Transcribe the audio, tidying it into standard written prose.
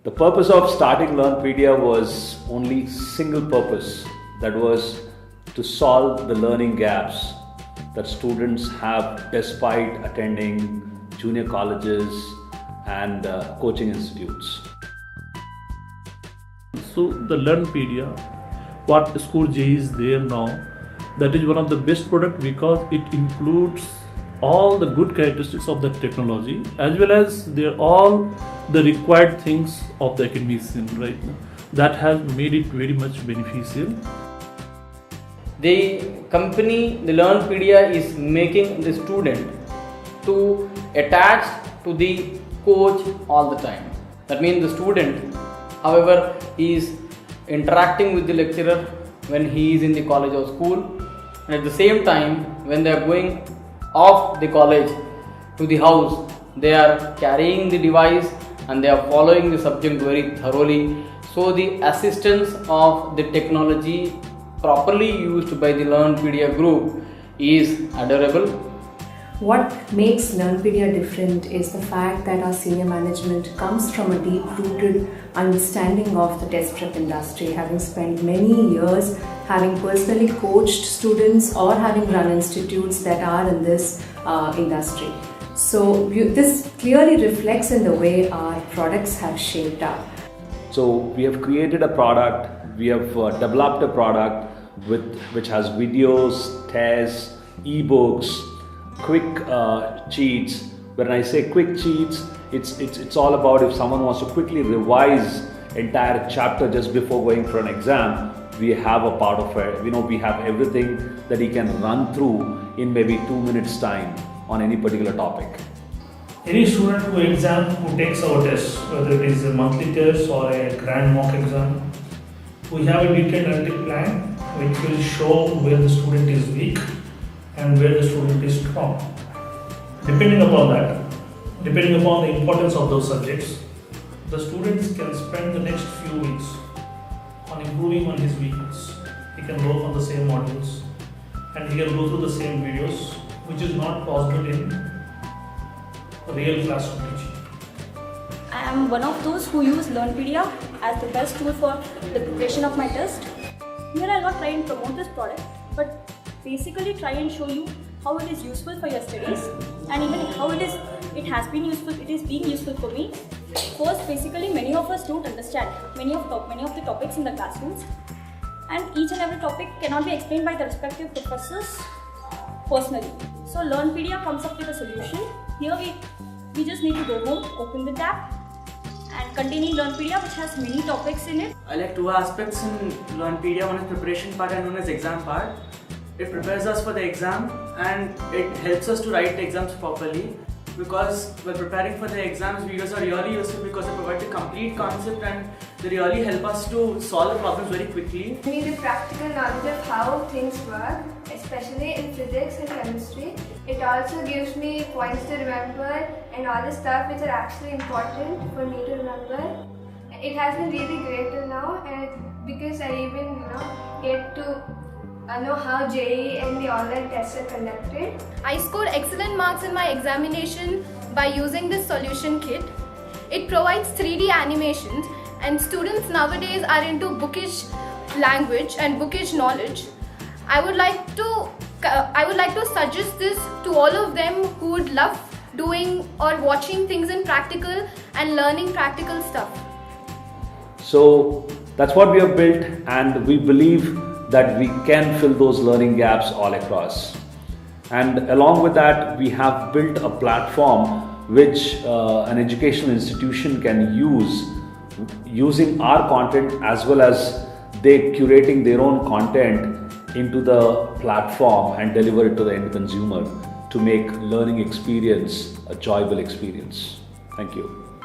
The purpose of starting Learnpedia was only single purpose, that was to solve the learning gaps that students have despite attending junior colleges and coaching institutes. So the Learnpedia, what Score J is there now, that is one of the best product because it includes all the good characteristics of the technology as well as they're all the required things of the academician right now. That has made it very much beneficial. The company, the Learnpedia, is making the student to attach to the coach all the time. That means the student, however, is interacting with the lecturer when he is in the college or school, and at the same time when they are going off the college to the house, they are carrying the device and they are following the subject very thoroughly. So the assistance of the technology properly used by the Learnpedia group is adorable. What makes Learnpedia different is the fact that our senior management comes from a deep-rooted understanding of the test prep industry, having spent many years having personally coached students or having run institutes that are in this industry. So this clearly reflects in the way our products have shaped up. So we have created a product, we have developed a product which has videos, tests, ebooks, quick cheats. When I say quick cheats, it's all about if someone wants to quickly revise entire chapter just before going for an exam, we have a part of it. We have everything that he can run through in maybe 2 minutes time on any particular topic. Any student who takes our test, whether it is a monthly test or a grand mock exam, we have a detailed analytic plan which will show where the student is weak and where the student is strong. Depending upon the importance of those subjects, the students can spend the next few weeks on improving on his weakness. He can work on the same modules and he can go through the same videos, which is not possible in real classroom teaching. I am one of those who use Learnpedia as the best tool for the preparation of my test. Here I will not try and promote this product, but basically try and show you how it is useful for your studies and even how it is being useful for me. First, basically many of us don't understand many of the topics in the classrooms, and each and every topic cannot be explained by the respective professors personally. So Learnpedia comes up with a solution. Here we just need to go home, open the tab, and containing Learnpedia, which has many topics in it. I like two aspects in Learnpedia. One is preparation part and one is exam part. It prepares us for the exam and it helps us to write the exams properly, because while preparing for the exams, videos are really useful because they provide the complete concept and they really help us to solve the problems very quickly. Give me the practical knowledge of how things work, especially in physics and chemistry. It also gives me points to remember and all the stuff which are actually important for me to remember. It has been really great till now, and because I even get to know how JEE and the online tests are conducted. I scored excellent marks in my examination by using this solution kit. It provides 3D animations, and students nowadays are into bookish language and bookish knowledge. I would like to suggest this to all of them who would love doing or watching things in practical and learning practical stuff. So that's what we have built, and we believe that we can fill those learning gaps all across. And along with that, we have built a platform which an educational institution can use using our content, as well as they curating their own content into the platform and deliver it to the end consumer to make learning experience a joyful experience. Thank you.